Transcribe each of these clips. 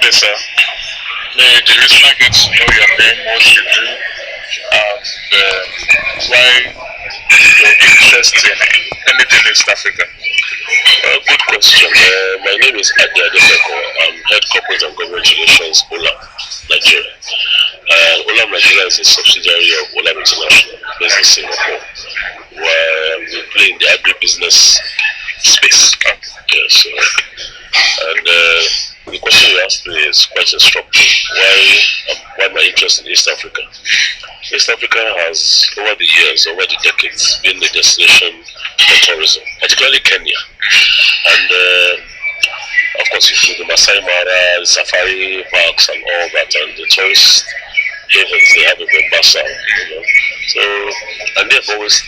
day, sir. May the listener get to know your name, what you do, and why your interest in anything in East Africa. Good question. My name is Ade Adefeko. I'm Head Corporate and Government Relations, Olam, Nigeria. Olam Nigeria is a subsidiary of Olam International, based in Singapore, where we play in the agribusiness space. Yes, and the question you asked me is quite instructive. Why my interest in East Africa? East Africa has, over the years, over the decades, been the destination for tourism, particularly Kenya. And of course, you see the Masai Mara, the safari parks, and all that, and the tourist havens they have in Mombasa, you know. So, and they've always,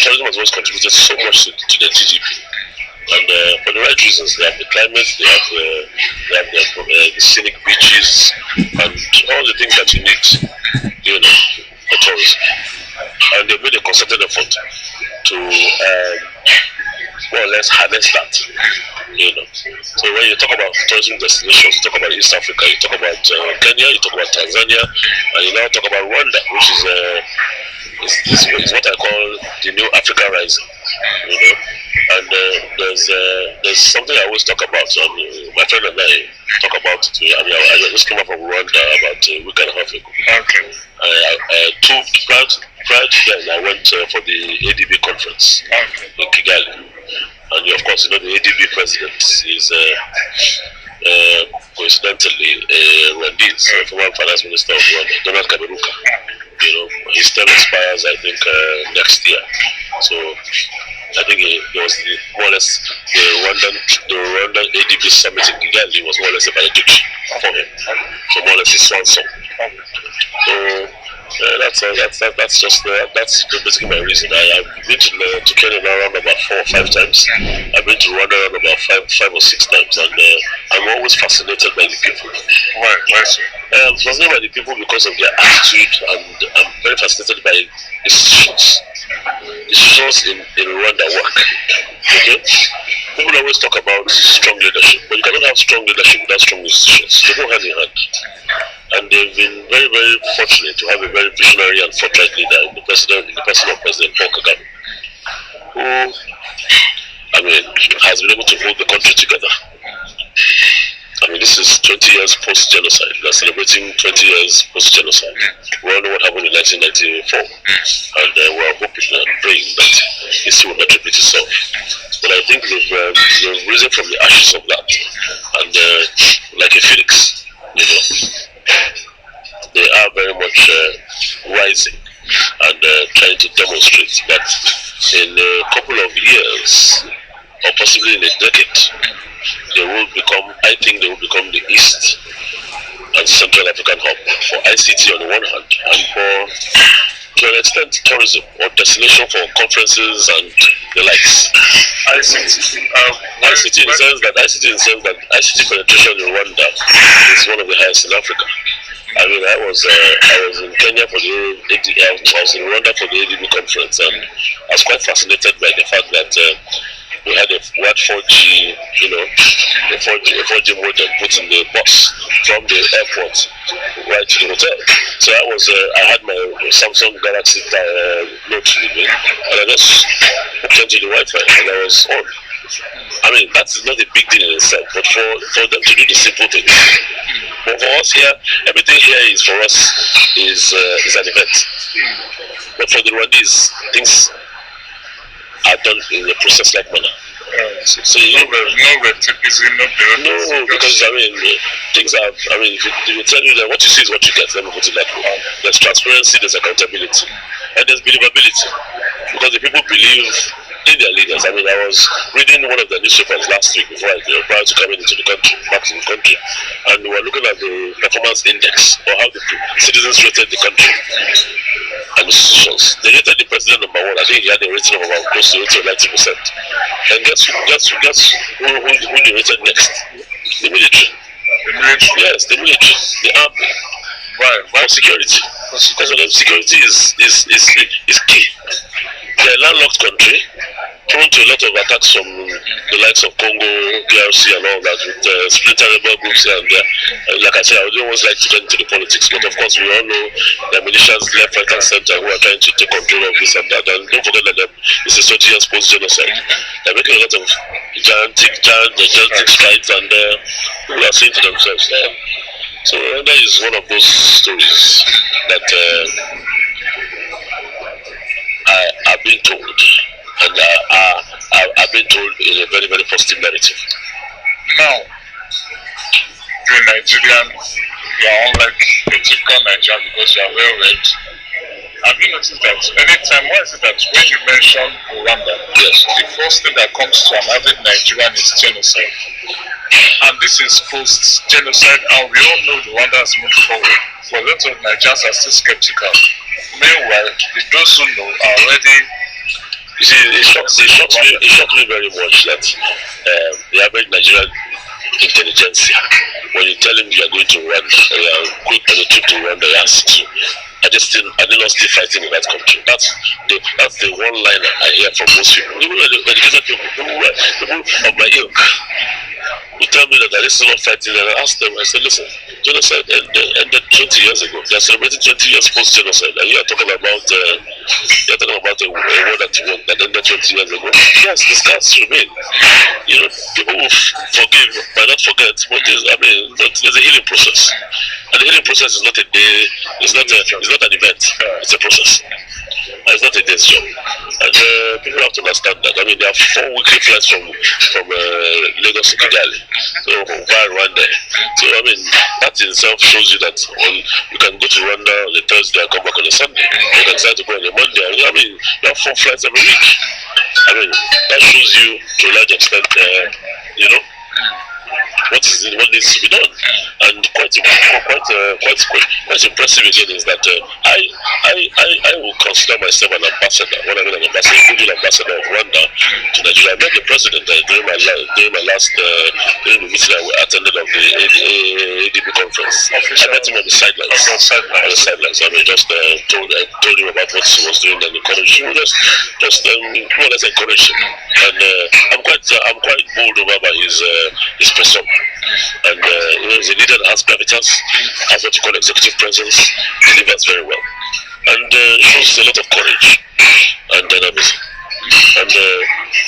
tourism has always contributed so much to the GDP. And for the right reasons, they have the climate, they have the scenic beaches, and all the things that you need, you know, for tourism. And they made a concerted effort to more or less harness that, you know. So when you talk about tourism destinations, you talk about East Africa, you talk about Kenya, you talk about Tanzania, and you now talk about Rwanda, which is what I call the new Africa rising, you know. And there's something I always talk about. So my friend and I talk about it. I just came up from Rwanda about a week and a half ago. Okay. Prior to that, I went for the ADB conference in Kigali. And of course, you know, the ADB president is coincidentally Rwandese, former finance minister of Rwanda, Donald Kaberuka. You know, his term expires, I think, next year. So I think it was more or less the Rwandan ADB summit in Kigali was more or less a benediction for him. So more or less his swan song. So that's basically my reason. I've been to Kenya around about 4 or 5 times. I've been to Rwanda around about 5 or 6 times, and I'm always fascinated by the people. Why so? I'm fascinated by the people because of their attitude, and I'm very fascinated by institutions. Institutions in Rwanda work. Okay? People always talk about strong leadership, but you cannot have strong leadership without strong institutions. They go hand in hand. And they've been very, very fortunate to have a very visionary and forthright leader in the person of President Paul Kagame, who, has been able to hold the country together. This is 20 years post-genocide. We are celebrating 20 years post-genocide. We all know what happened in 1994, and we are hoping and praying that history will not repeat itself. But I think we've risen from the ashes of that, and like a phoenix, you know, they are very much rising and trying to demonstrate that in a couple of years, or possibly in a decade, I think they will become the East and Central African hub for ICT on the one hand, and to an extent, tourism or destination for conferences and the likes. ICT in the sense that ICT penetration in Rwanda is one of the highest in Africa. I was in Kenya for I was in Rwanda for the ADB conference, and I was quite fascinated by the fact that we had a 4G, you know, a 4G modem put in the bus from the airport right to the hotel. So I had my Samsung Galaxy Note with me, and I just hooked into the Wi-Fi, and I was on. That's not a big deal in itself, but for them to do the simple things. But for us here, everything here is an event. But for the Rwandese, things are done in a process-like manner. So no repetition, no, because things are. If you tell you that what you see is what you get, let me put it that way. There's transparency, there's accountability, and there's believability, because the people believe in their leaders. I was reading one of the newspapers last week prior to coming into the country, back to the country, and we were looking at the performance index, or how the citizens rated the country and institutions. They rated the president number 1. I think he had a rating of about close to 80 or 90%. And guess who they rated next? The military. The military? Yes, the military, the army. Why? For security. Because security is key. They're a landlocked country, prone to a lot of attacks from the likes of Congo, DRC and all that, with splinter rebel groups here and there. Like I said, I don't always like to get into the politics, but of course we all know the militias left, right and center who are trying to take control of this and that. And don't forget that it's a 30 years post-genocide. They're making a lot of gigantic strides, and people are saying to themselves, so that is one of those stories that I've been told, and I've been told in a very, very positive narrative. Now, you're Nigerian, you are unlike a typical Nigerian because you are well read. Have you noticed that anytime, why is it that when you mention Rwanda, yes, the first thing that comes to an average Nigerian is genocide? And this is post-genocide, and we all know Rwanda has moved forward, but a lot of Nigerians are still skeptical. Meanwhile, those who know are already... You see, it shocks me very much that the average Nigerian intelligentsia, when you tell him you are going to Rwanda, or you are going on a trip to Rwanda, he asks you, are they not still fighting in that country? That's the one line I hear from most people. Even educated people of my ilk, who tell me that they are still not fighting, and I ask them, I said, listen, genocide ended 20 years ago. They are celebrating 20 years post-genocide, and you are talking about a war that ended 20 years ago. Yes, the scars remain. You know, people will forgive, might not forget, but there's a healing process, and the healing process is not a day. It's not an event. It's a process. It's not a day's job, and people have to understand that. I mean, there are 4 weekly flights from Lagos to Kigali, so via Rwanda. So I mean, that in itself shows you that you can go to Rwanda on a Thursday and come back on a Sunday. You can decide to go on a Monday. I mean, you have 4 flights every week. I mean, that shows you to a large extent, you know, what needs to be done. And quite impressive again is that I will consider myself an ambassador. When I mean an ambassador, a good ambassador of Rwanda to Nigeria. I met the president during the meeting I attended of the ADB conference. I met him on the sidelines. I mean, just told him about what he was doing and encouraged him. Just more or less encouraged him. And I'm quite bowled over by his persona. And he's a leader that has gravitas, has what you call executive presence, delivers very well, and shows a lot of courage and dynamism. And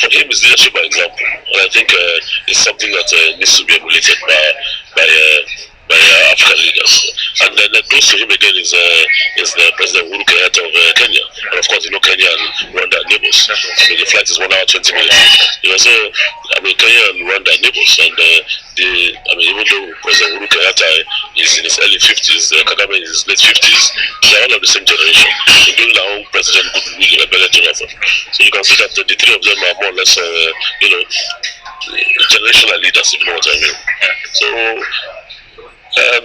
for him, his leadership by example, and I think it's something that needs to be emulated by African leaders. And then close to him again is the President Uhuru Kenyatta of Kenya. And of course, you know, Kenya and Rwanda are neighbors. I mean, the flight is 1 hour 20 minutes. You know, so I mean, Kenya and Rwanda are neighbors, and even though President Uhuru Kenyatta is in his early 50s, Kagame is in his late 50s, they are all of the same generation, including our own President Goodwill Jonathan. So you can see that the 3 of them are more or less, generational leaders, if you know what I mean.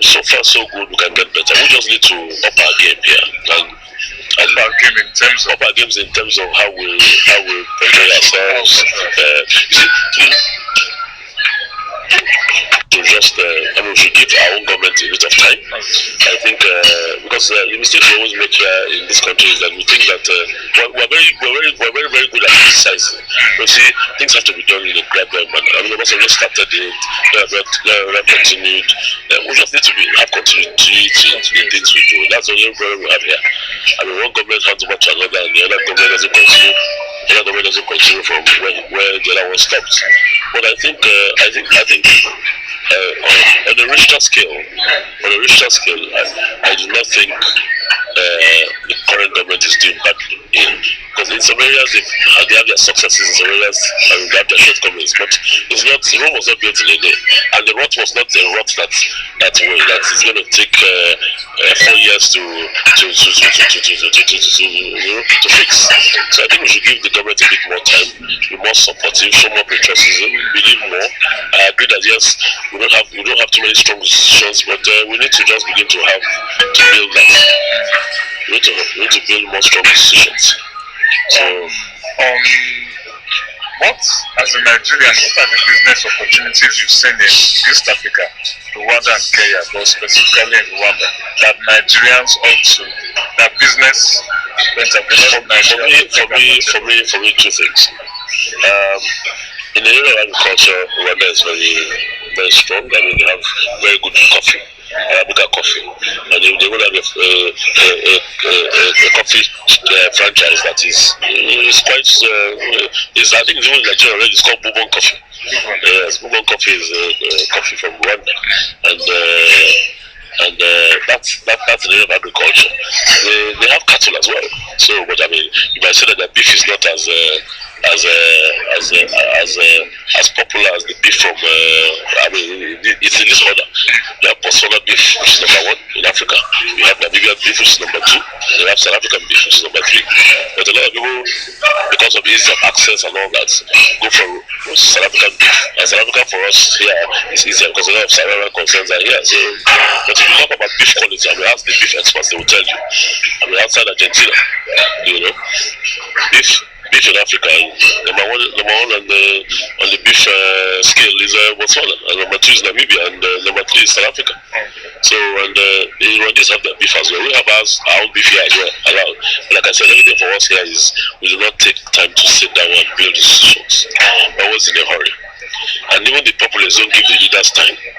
So far so good. We can get better. We just need to up our game here, and our game in terms of how we portray ourselves. To just, we should give our own government a bit of time. I think because the mistake we always make here in this country is that we think that we're very good at criticizing. But see, things have to be done in a gradual manner. I mean, we must have just started it, continued. We just need to have continuity in things we do. That's the only problem we have here. I mean, one government hands over to another, and the other government doesn't continue. The other government doesn't continue from where the other one stops. But I think on a Richter scale, I do not think the current government is doing badly. Because in some areas they have their successes, in some areas they have their shortcomings. But it's not, Rome was not built in a day, and the rot was not a rot that way. That is going to take 4 years to fix. So I think we should give the government a bit more time, be more supportive, show more patriotism, believe more. I agree that yes, we don't have too many strong decisions, but we need to just begin to build that. We need to build more strong decisions. So, what, as a Nigerian, what are the business opportunities you've seen in East Africa, Rwanda and Kenya, but specifically in Rwanda, that Nigerians ought to, that business from Nigeria? For me, 2 things. In the area of agriculture, we are Rwanda is very strong. I mean, they have very good coffee, Arabica coffee, and they will have a coffee franchise that is quite. I think even in Nigeria already it's called Bourbon coffee. Yes, Bourbon coffee is coffee from Rwanda, and that's the area of agriculture. They have cattle as well. So, but I mean, you might say that the beef is not as popular as the beef from. I mean, it's in this order. You have Botswana beef, which is number 1 in Africa. You have Namibian beef, which is number 2. You have South African beef, which is number 3. But a lot of people, because of ease of access and all that, go for South African beef. And South Africa for us here is easier because a lot of South African concerns are here. So, but if you talk about beef quality, I mean, ask the beef experts, they will tell you. I mean, outside Argentina, beef in Africa, number one on the beef scale is Botswana, and number 2 is Namibia, and number 3 is South Africa. So, and the Rwandese have their beef as well. We have our own beef here as well. Allowed. Like I said, everything for us here is we do not take time to sit down and build decisions. We're always in a hurry, and even the populace don't give the leaders time. We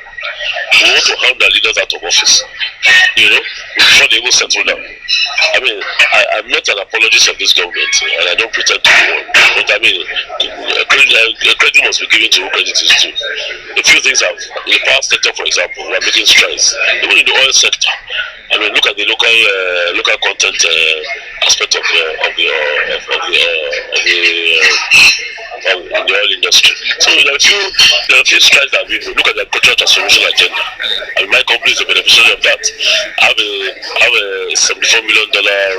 want to hound our leaders out of office, before they will settle down. I mean, I'm not an apologist of this government, and I don't pretend to be one. But I mean, credit must be given to who credit is due. A few things have, in the power sector, for example, we are making strides. Even in the oil sector, I mean, look at the local content aspect of the oil industry. So there are a few strides that we look at the cultural transformation agenda. I mean, my company is a beneficiary of that. I have a $74 million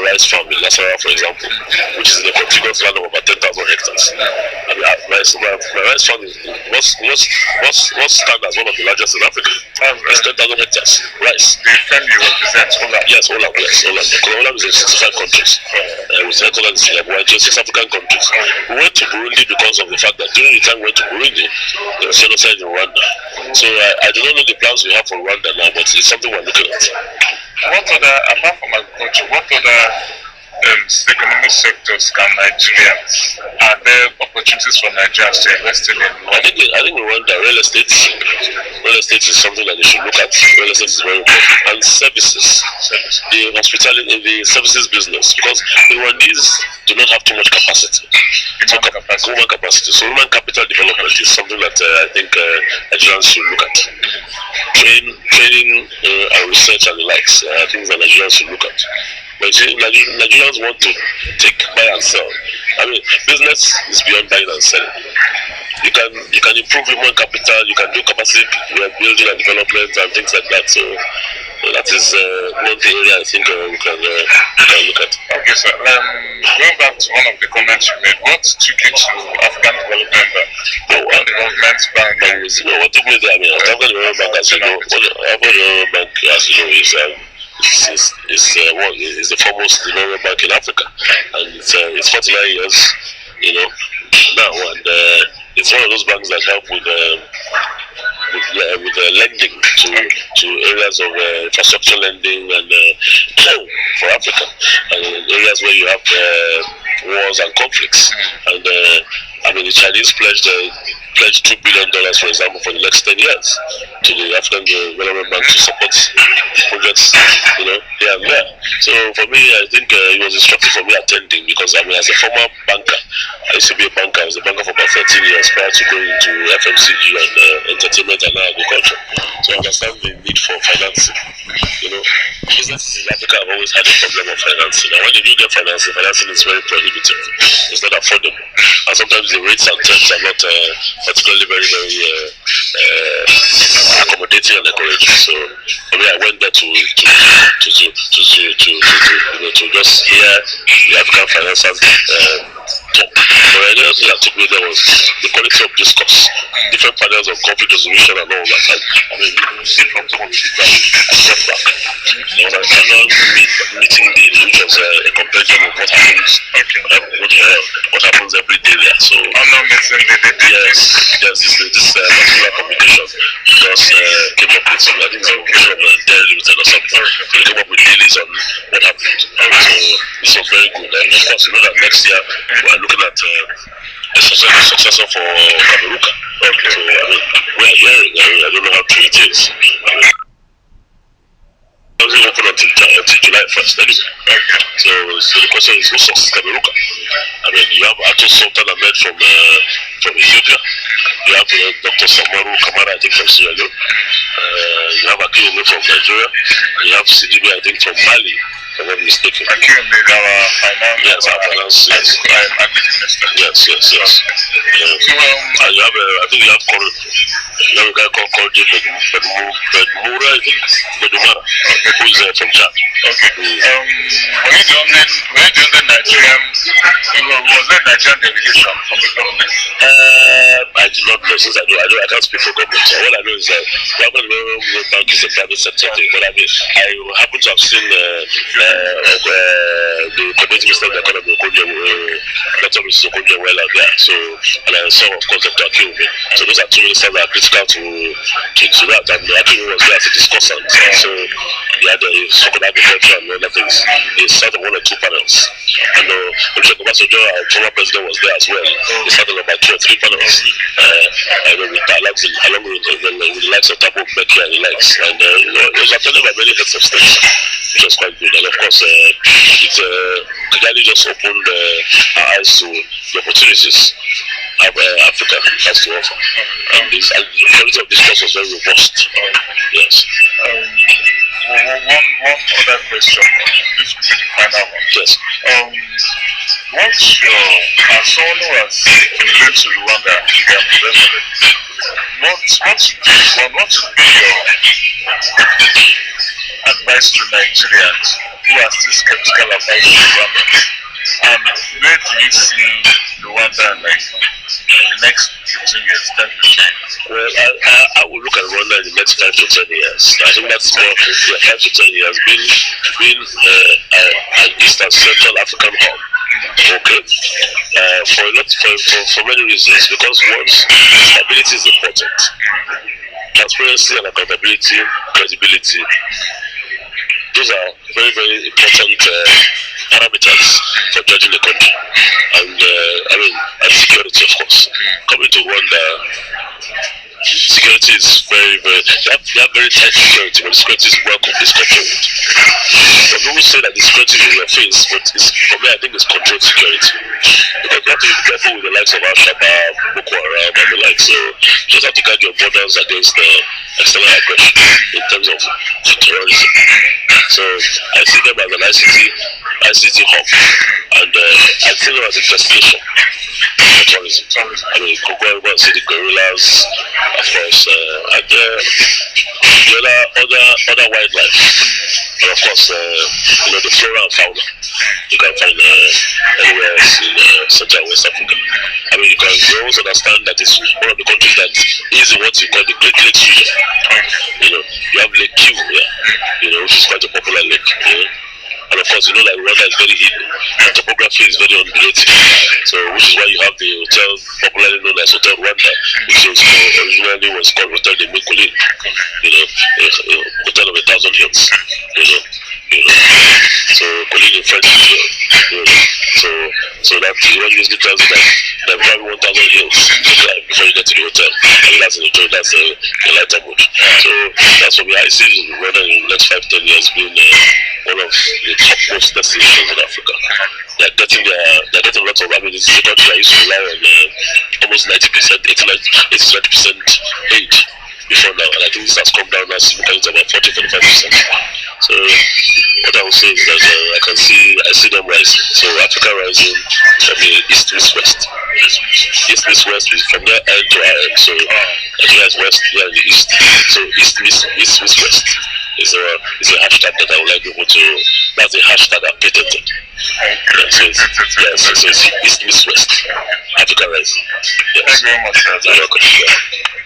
rice farm in Nasarawa, for example, which is in a contiguous land of about 10,000 hectares. I mean, my rice farm must stand as one of the largest in Africa. It's 10,000 hectares rice. The firm you represent, Olam? Yes, Olam. Olam is in 65 countries. We sent Olam in Singapore, 6 African countries. We went to Burundi because of the fact that during the time we went to Burundi, there was genocide in Rwanda. So I do not know the plans we have for Rwanda now, but it's something we're looking at. Apart from agriculture, what other economic sectors can Nigerians, are there opportunities for Nigerians to invest in? I think in Rwanda, real estate is something that they should look at. Real estate is very important, and services, the hospitality, the services business, because the Rwandese do not have too much capacity. Human capacity. So human capital development is something that I think Nigerians should look at. Training and research and the likes, things that Nigerians should look at. But see, Nigerians want to buy and sell. I mean, business is beyond buying and selling. You can improve human capital, you can do capacity building and development and things like that. So that is one thing area I think we can look at. Okay, sir. Going back to one of the comments you made, what took you to African Development Bank? Development Bank. What took me there? I mean, African Development Bank, as you know, is the foremost development bank in Africa, and it's 49 years, now, and it's one of those banks that help with lending to areas of infrastructure lending and for Africa, and areas where you have wars and conflicts. And I mean, the Chinese pledged $2 billion, for example, for the next 10 years to the African Development Bank to support projects, here and there. So for me, I think it was instructive for me attending, because I mean, as a former banker, I used to be a banker. I was a banker for about 13 years prior to going into FMCG and entertainment and agriculture. So I understand the need for financing. Businesses in Africa have always had a problem of financing. And when they do get financing is very prohibitive. It's not affordable. And sometimes the rates and terms are not particularly very, very accommodating and encouraging. So for me, I went there to just hear the African financiers talk. But another thing that took me there was the quality of discourse, different panels of conflict resolution and all that. I mean, you see from some of the people I brought back. There was an annual meeting which was a compendium of what happens every day there. So annual meeting, yes, this particular communication just came up with some, I think, some of the Dairy Limited or something. So they came up with dailies on what happened. So this was very good. And of course, that next year we are looking at a successor for Kaberuka. So I mean, I don't know how true it is. It doesn't open until July 1st anyway. Okay. So the question is, who sources can we look at? I mean, you have Ato Sultan Ahmed from Ethiopia. You have Dr. Samaru Kamara, I think, from Sierra Leone. You have Akiume from Nigeria. And you have Sidibe, I think, from Mali, if I'm not mistaken. Akiume is our finance. Yes, our finance. Yes. Minister. Yes. So, and you have, I think you have a guy called Bedmura, I think, Bedumara, who is from Chad. Okay. When you joined the Nigerian, was there a Nigerian delegation from the government? I do not know, since I can't speak for government. So all I know is that the bank is a private sector thing. But I mean, I happen to have seen the community minister of the economy, Dr. Mrs. Okunje, well out there. So, and I saw, of course, Dr. Akiume. So those are two ministers that are critical to that. And Akiume was there as a discussant. So he had spoken agriculture and other things. He sat on one or two panels. And Obasanjo, our former president, was there as well. He sat on about 2 or 3 panels. Along with the likes of Thabo Mbeki and the likes. And it was attended by many heads of state, which was quite good. And of course, Kigali just opened our eyes to the opportunities Africa has to offer. And the quality of this course was very robust. Yes. One other question. This will be the final one. Yes. What's your, as someone who has been to Rwanda, what should be your advice to Nigerians who are still skeptical about Rwanda? And where do you see Rwanda like in the next 15 years, 10 years? Well, I will look at Rwanda in the next 5 to 10 years. I think that's more, 5 to 10 years, being an East and Central African hub. Okay, for many reasons. Because once stability is important, transparency and accountability, credibility, those are very, very important parameters for judging the country. And and security, of course. Coming to Rwanda, security is very, very, they have very tight security, but the security is well controlled. Some people say that the security is in your face, but for me, I think it's controlled security. Because you have to be careful with the likes of Al-Shabaab, Boko Haram, and the like. So you just have to guard your borders against external aggression in terms of terrorism. So I see them as an ICT hub, and I see them as a destination for tourism. I mean, you could go and see the gorillas, of course, and the other wildlife, and of course, the flora and fauna you can find anywhere else in Central and West Africa. I mean, you also understand that it's one of the countries that is in what you call the Great Lakes region. You have Lake Kivu, which is quite a popular lake. And of course, you know that Rwanda is very hidden. The topography is very unrelated. So, which is why you have the hotel popularly known as Hotel Rwanda, which is originally was called Hotel de Mikoli. A hotel of 1,000 hills. So Colline in French, so that when you usually tells you that there are probably 1,000 hills to climb before you get to the hotel, and that's a lighter mood. So that's what I see Rwanda in the next 5-10 years being one of the topmost destinations in Africa. They're getting a lot of, this is a country that used to rely on almost 90%, 80-90% aid before now, and I think this has come down now significantly to about 40-45%. So what I would say is that I see them rising. So Africa rising from the east to west. East to west is from their end to our end. So Nigeria is west, we are in the east. So east west is a hashtag that I would like people to. That's a hashtag I patented. So it's east west. Africa rising. Yes. Thank you very much. You're welcome.